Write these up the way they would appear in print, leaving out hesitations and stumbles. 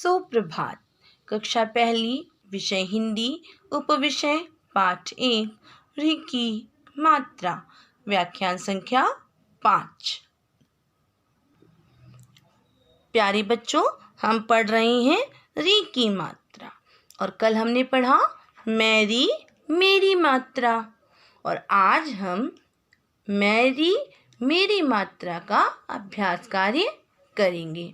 सुप्रभात। कक्षा पहली, विषय हिंदी, उपविषय पाठ 1, री की मात्रा, व्याख्यान संख्या 5। प्यारे बच्चों, हम पढ़ रहे हैं री की मात्रा और कल हमने पढ़ा मेरी मेरी मात्रा और आज हम मेरी मात्रा का अभ्यास कार्य करेंगे।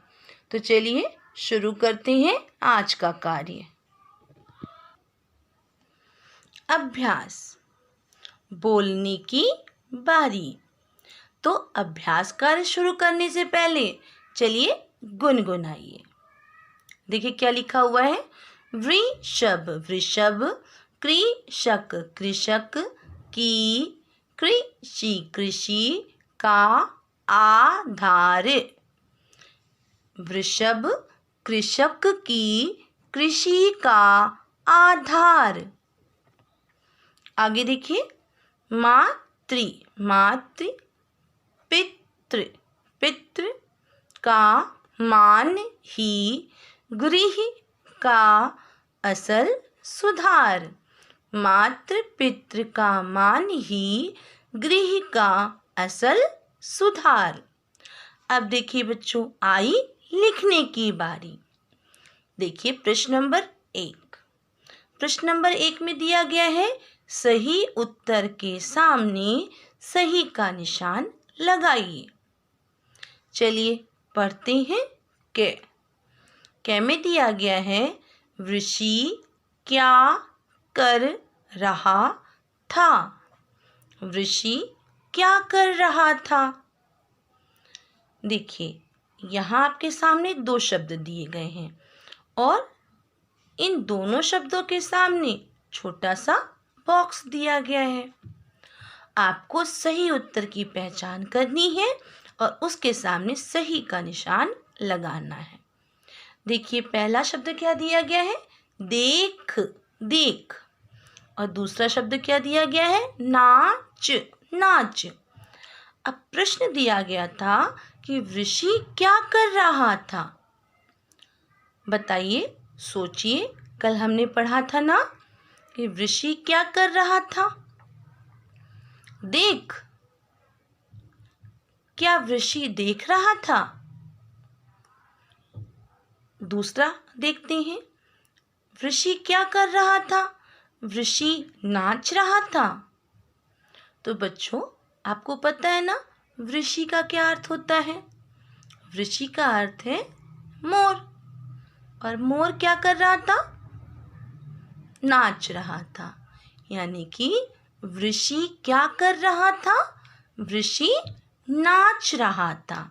तो चलिए शुरू करते हैं आज का कार्य। अभ्यास, बोलने की बारी। तो अभ्यास कार्य शुरू करने से पहले चलिए गुनगुनाइए। देखिए क्या लिखा हुआ है। वृषभ वृषभ, कृषक कृषक, की कृषि कृषि, का आधार। वृषभ कृषक की कृषि का आधार। आगे देखिए, मातृ मातृ, पितृ पितृ, का मान ही, गृह का असल सुधार। मातृ पितृ का मान ही, गृह का असल सुधार। अब देखिए बच्चों, आई लिखने की बारी। देखिए प्रश्न नंबर 1। प्रश्न नंबर 1 में दिया गया है, सही उत्तर के सामने सही का निशान लगाइए। चलिए पढ़ते हैं। कै में दिया गया है, ऋषि क्या कर रहा था। ऋषि क्या कर रहा था। देखिए यहाँ आपके सामने 2 शब्द दिए गए हैं और इन दोनों शब्दों के सामने छोटा सा बॉक्स दिया गया है। आपको सही उत्तर की पहचान करनी है और उसके सामने सही का निशान लगाना है। देखिए पहला शब्द क्या दिया गया है, देख देख, और दूसरा शब्द क्या दिया गया है, नाच नाच। अब प्रश्न दिया गया था कि ऋषि क्या कर रहा था। बताइए, सोचिए, कल हमने पढ़ा था ना कि ऋषि क्या कर रहा था। देख, क्या ऋषि देख रहा था। दूसरा देखते हैं, ऋषि क्या कर रहा था। ऋषि नाच रहा था। तो बच्चों आपको पता है ना ऋषि का क्या अर्थ होता है। ऋषि का अर्थ है मोर, और मोर क्या कर रहा था, नाच रहा था। यानी कि ऋषि क्या कर रहा था, ऋषि नाच रहा था।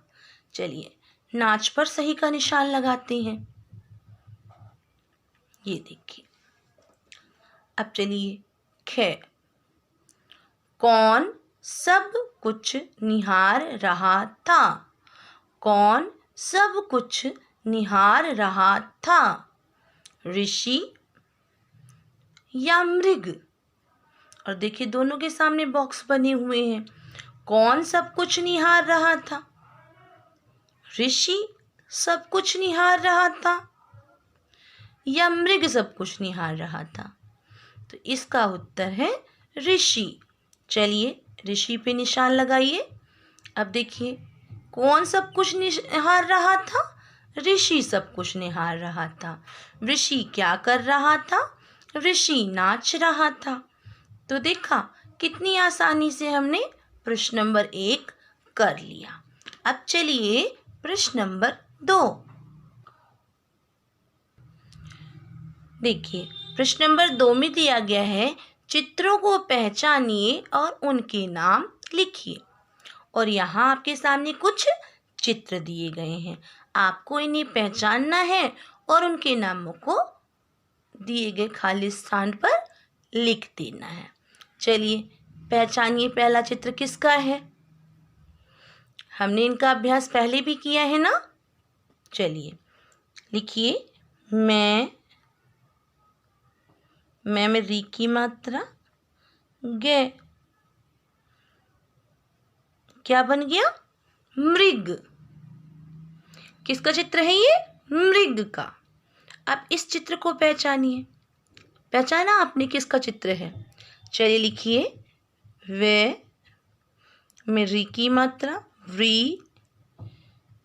चलिए नाच पर सही का निशान लगाते हैं। ये देखिए। अब चलिए ख, कौन सब कुछ निहार रहा था। कौन सब कुछ निहार रहा था, ऋषि या मृग। और देखिए दोनों के सामने बॉक्स बने हुए हैं। कौन सब कुछ निहार रहा था, ऋषि सब कुछ निहार रहा था या मृग सब कुछ निहार रहा था। तो इसका उत्तर है ऋषि। चलिए ऋषि पे निशान लगाइए। अब देखिए कौन सब कुछ निहार रहा था, ऋषि सब कुछ निहार रहा था। ऋषि क्या कर रहा था, ऋषि नाच रहा था। तो देखा कितनी आसानी से हमने प्रश्न नंबर 1 कर लिया। अब चलिए प्रश्न नंबर 2। देखिए प्रश्न नंबर 2 में दिया गया है, चित्रों को पहचानिए और उनके नाम लिखिए। और यहाँ आपके सामने कुछ चित्र दिए गए हैं। आपको इन्हें पहचानना है और उनके नामों को दिए गए खाली स्थान पर लिख देना है। चलिए पहचानिए, पहला चित्र किसका है। हमने इनका अभ्यास पहले भी किया है ना। चलिए लिखिए, मैं में री की मात्रा, गे, क्या बन गया, मृग। किसका चित्र है ये, मृग का। अब इस चित्र को पहचानिए। पहचाना आपने किसका चित्र है? चलिए लिखिए, वे में री की मात्रा, री,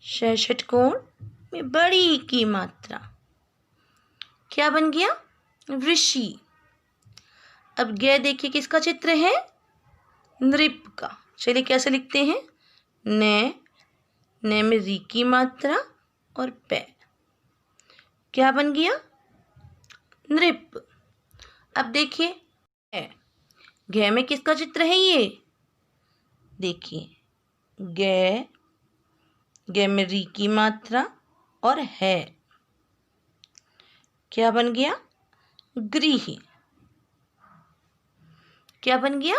षट्कोण में बड़ी की मात्रा, क्या बन गया? ऋषि। अब गे देखिए किसका चित्र है? नृप का। चलिए कैसे लिखते हैं? ने में री की मात्रा और पे, क्या बन गया? नृप। अब देखिए घे में किसका चित्र है? ये देखिए, गे में री की मात्रा और है, क्या बन गया? गृही। क्या बन गया?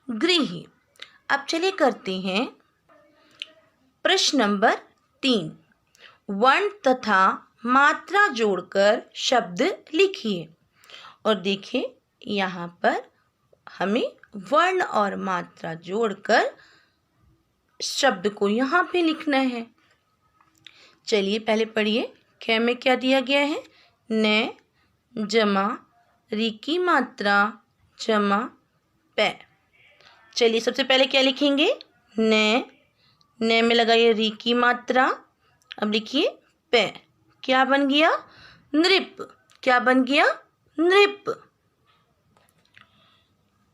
गृही। अब चलिए करते हैं प्रश्न नंबर 3। वर्ण तथा मात्रा जोड़कर शब्द लिखिए। और देखिए यहाँ पर हमें वर्ण और मात्रा जोड़कर शब्द को यहाँ पे लिखना है। चलिए पहले पढ़िए। खे में क्या दिया गया है? ने जमा री की मात्रा जमा पे। चलिए सबसे पहले क्या लिखेंगे? ने में लगाइए री की मात्रा। अब लिखिए पे, क्या बन गया? नृप। क्या बन गया? नृप।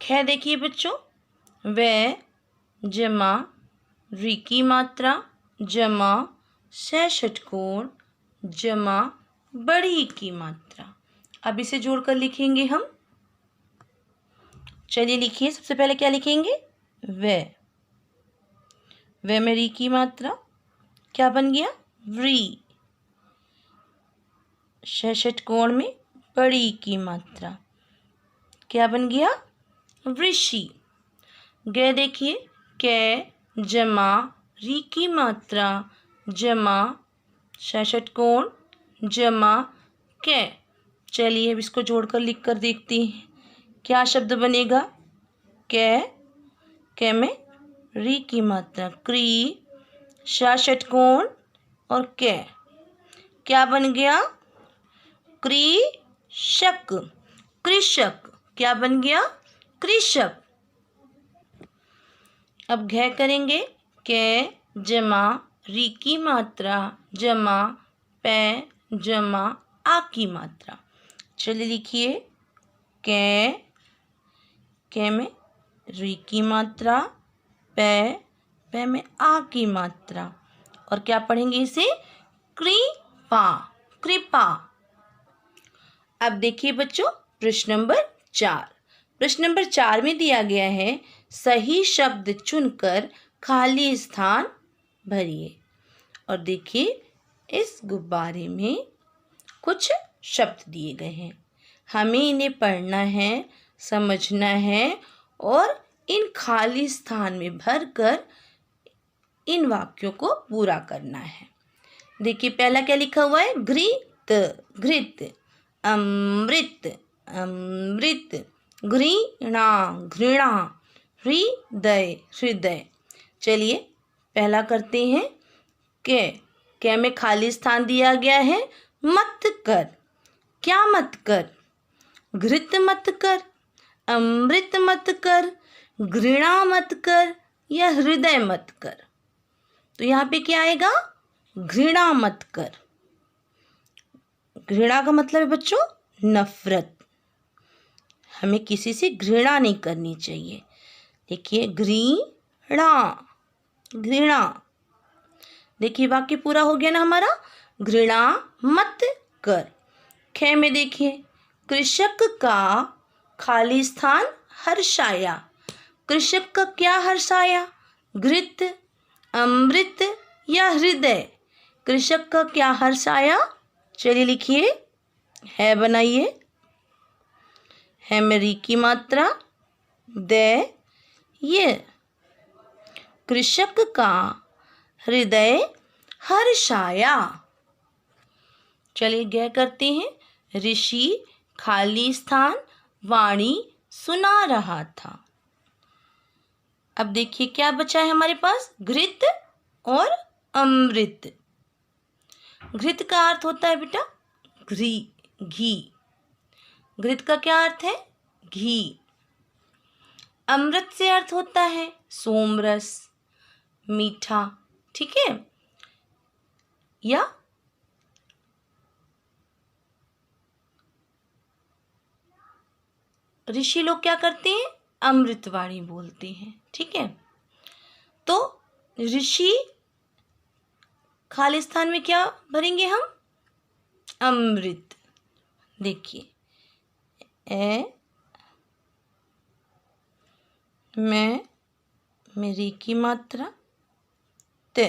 खे देखिए बच्चों, वे जमा री की मात्रा जमा षट्कोण जमा बड़ी की मात्रा। अब इसे जोड़कर लिखेंगे हम। चलिए लिखिए, सबसे पहले क्या लिखेंगे? वे में री की मात्रा, क्या बन गया? व्री। षट्कोण में बड़ी की मात्रा, क्या बन गया? ऋषि। गे देखिए, के जमा री की मात्रा जमा षट्कोण जमा के। चलिए अब इसको जोड़कर लिख कर देखते हैं क्या शब्द बनेगा। के में री की मात्रा क्री, षट्कोण और के, क्या बन गया? कृषक। कृषक। क्या बन गया? कृषक। अब घे करेंगे। के जमा री की मात्रा जमा पे जमा आ की मात्रा। चलिए लिखिए, के में री की मात्रा, पे में आ की मात्रा, और क्या पढ़ेंगे इसे? कृपा। कृपा। अब देखिए बच्चों प्रश्न नंबर 4। प्रश्न नंबर 4 में दिया गया है, सही शब्द चुनकर खाली स्थान भरिए। और देखिए इस गुब्बारे में कुछ शब्द दिए गए हैं, हमें इन्हें पढ़ना है, समझना है और इन खाली स्थान में भरकर इन वाक्यों को पूरा करना है। देखिए पहला क्या लिखा हुआ है? घृत। घृत। अमृत। अमृत। घृणा। घृणा। हृदय। हृदय। चलिए पहला करते हैं। के में खाली स्थान दिया गया है, मत कर। क्या मत कर? घृत मत कर, अमृत मत कर, घृणा मत कर या हृदय मत कर। तो यहाँ पे क्या आएगा? घृणा मत कर। घृणा का मतलब है बच्चों नफरत। हमें किसी से घृणा नहीं करनी चाहिए। देखिए घृणा। घृणा। देखिए वाक्य पूरा हो गया ना हमारा। घृणा मत कर। खे में देखिए, कृषक का खाली स्थान हर्षाया। कृषक का क्या हर्षाया? घृत, अमृत या हृदय? कृषक का क्या हर्षाया? चलिए लिखिए, है बनाइए। है में री की मात्रा, दे, ये। कृषक का हृदय हर्षाया। चलिए गे करते हैं। ऋषि खाली स्थान वाणी सुना रहा था। अब देखिए क्या बचा है हमारे पास? घृत और अमृत। घृत का अर्थ होता है बेटा घी। घी। घृत का क्या अर्थ है? घी। अमृत से अर्थ होता है सोमरस, मीठा, ठीक है। या ऋषि लोग क्या करते हैं? अमृतवाणी बोलते हैं, ठीक है। तो ऋषि खालिस्तान में क्या भरेंगे हम? अमृत। देखिए, मेरी की मात्रा ते।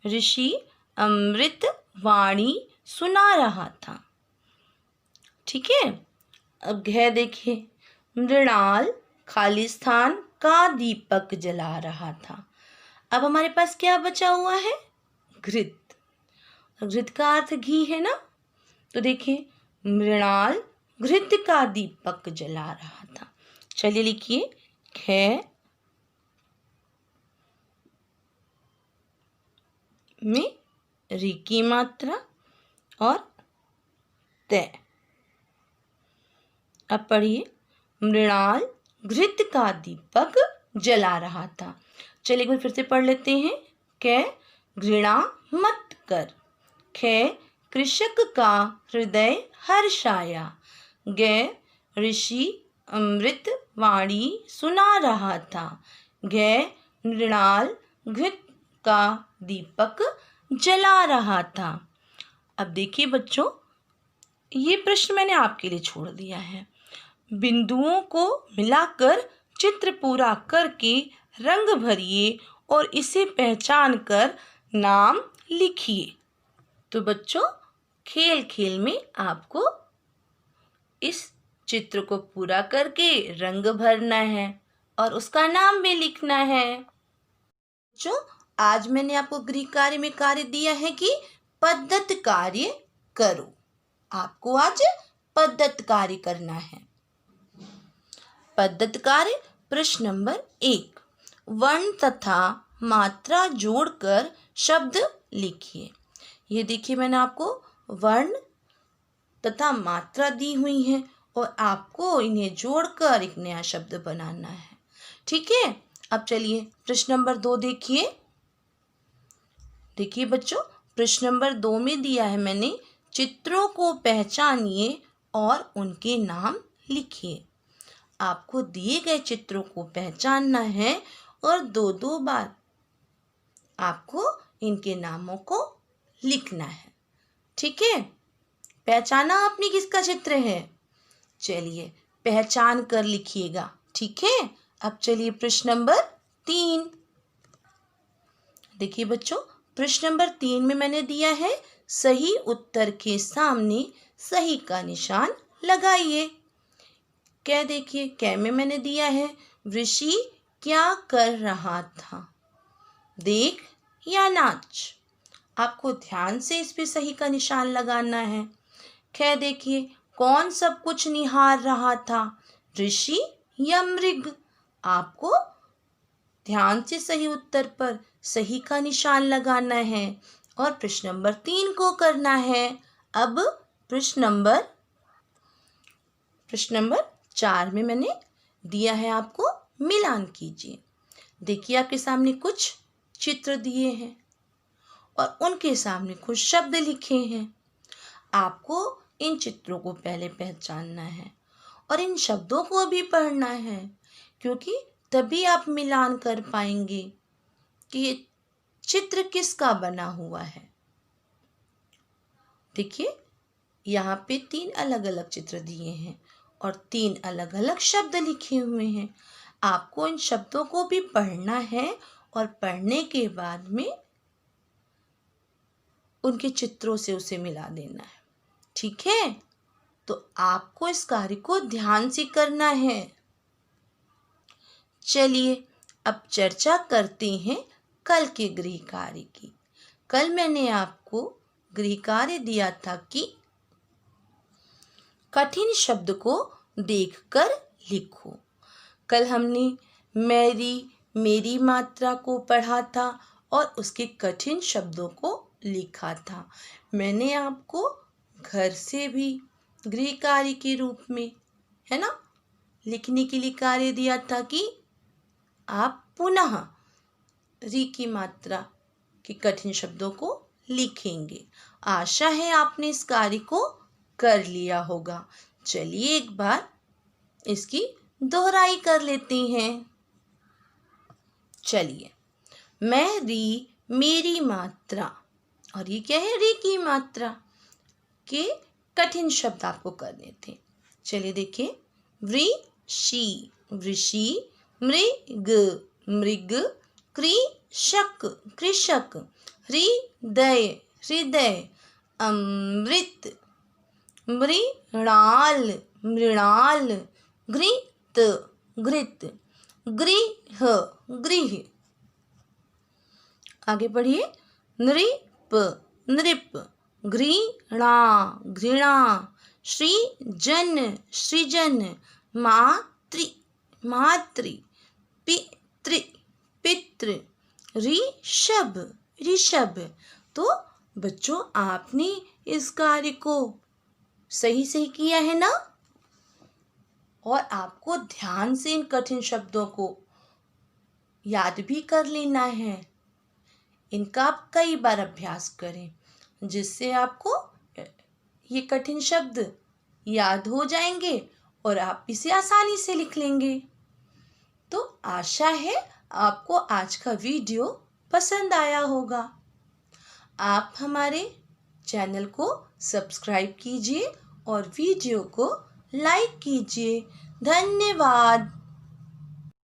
ऋषि अमृत वाणी सुना रहा था, ठीक है। अब घ देखिए, मृणाल खालिस्तान का दीपक जला रहा था। अब हमारे पास क्या बचा हुआ है? घृत। घृत का अर्थ घी है ना, तो देखिए, मृणाल घृत का दीपक जला रहा था। चलिए लिखिए, ख में री की मात्रा और तय। अब पढ़िए, मृणाल घृत का दीपक जला रहा था। चलिए एक बार फिर से पढ़ लेते हैं। कै घृणा मत कर, खे कृषक का हृदय हर्षाया, गे ऋषि अमृत वाणी सुना रहा था, गे मृणाल घृत का दीपक जला रहा था। अब देखिए बच्चों, ये प्रश्न मैंने आपके लिए छोड़ दिया है। बिंदुओं को मिलाकर चित्र पूरा करके रंग भरिए और इसे पहचान कर नाम लिखिए। तो बच्चों, खेल खेल में आपको इस चित्र को पूरा करके रंग भरना है और उसका नाम भी लिखना है। बच्चों, आज मैंने आपको गृह कार्य में कार्य दिया है कि पद्धत कार्य करो। आपको आज पद्धत कार्य करना है। पद्धत कार्य प्रश्न नंबर 1, वर्ण तथा मात्रा जोड़कर शब्द लिखिए। ये देखिए, मैंने आपको वर्ण तथा मात्रा दी हुई है और आपको इन्हें जोड़कर एक नया शब्द बनाना है, ठीक है। अब चलिए प्रश्न नंबर 2 देखिए। देखिए बच्चों, प्रश्न नंबर 2 में दिया है मैंने, चित्रों को पहचानिए और उनके नाम लिखिए। आपको दिए गए चित्रों को पहचानना है और 2-2 बार आपको इनके नामों को लिखना है, ठीक है। पहचाना आपने किसका चित्र है? चलिए पहचान कर लिखिएगा, ठीक है। अब चलिए प्रश्न नंबर 3 देखिए बच्चों, प्रश्न नंबर 3 में मैंने दिया है, सही उत्तर के सामने सही का निशान लगाइए। क्या देखिए, क्या में मैंने दिया है, ऋषि क्या कर रहा था, देख या नाच। आपको ध्यान से इस पे सही का निशान लगाना है। क्या देखिए, कौन सब कुछ निहार रहा था, ऋषि या मृग। आपको ध्यान से सही उत्तर पर सही का निशान लगाना है और प्रश्न नंबर 3 को करना है। अब प्रश्न नंबर 4 में मैंने दिया है, आपको मिलान कीजिए। देखिए, आपके सामने कुछ चित्र दिए हैं और उनके सामने कुछ शब्द लिखे हैं। आपको इन चित्रों को पहले पहचानना है और इन शब्दों को भी पढ़ना है, क्योंकि तभी आप मिलान कर पाएंगे कि ये चित्र किसका बना हुआ है। देखिए, यहाँ पे 3 अलग अलग चित्र दिए हैं और 3 अलग अलग शब्द लिखे हुए हैं। आपको इन शब्दों को भी पढ़ना है और पढ़ने के बाद में उनके चित्रों से उसे मिला देना है, ठीक है। तो आपको इस कार्य को ध्यान से करना है। चलिए अब चर्चा करते हैं कल के गृह कार्य की। कल मैंने आपको गृह कार्य दिया था कि कठिन शब्द को देखकर लिखो। कल हमने मेरी मात्रा को पढ़ा था और उसके कठिन शब्दों को लिखा था। मैंने आपको घर से भी गृह कार्य के रूप में, है ना, लिखने के लिए कार्य दिया था कि आप पुनः री की मात्रा के कठिन शब्दों को लिखेंगे। आशा है आपने इस कार्य को कर लिया होगा। चलिए एक बार इसकी दोहराई कर लेते हैं। चलिए, मैं री मेरी मात्रा, और ये क्या है, री की मात्रा के कठिन शब्द आपको करने थे। चलिए देखिए, वृषि वृषि, मृग मृग, कृषक कृषक, हृदय हृदय, अमृत मृणाल मृणाल, घृत घृत, गृह गृह। आगे बढ़िए, नृप नृप, घृणा घृणा, सृजन सृजन, मातृ मातृ, पितृ पितृ, ऋषभ ऋषभ। तो बच्चों, आपने इस कार्य को सही सही किया है ना? और आपको ध्यान से इन कठिन शब्दों को याद भी कर लेना है। इनका आप कई बार अभ्यास करें, जिससे आपको ये कठिन शब्द याद हो जाएंगे और आप इसे आसानी से लिख लेंगे। तो आशा है आपको आज का वीडियो पसंद आया होगा। आप हमारे चैनल को सब्सक्राइब कीजिए और वीडियो को लाइक कीजिए। धन्यवाद।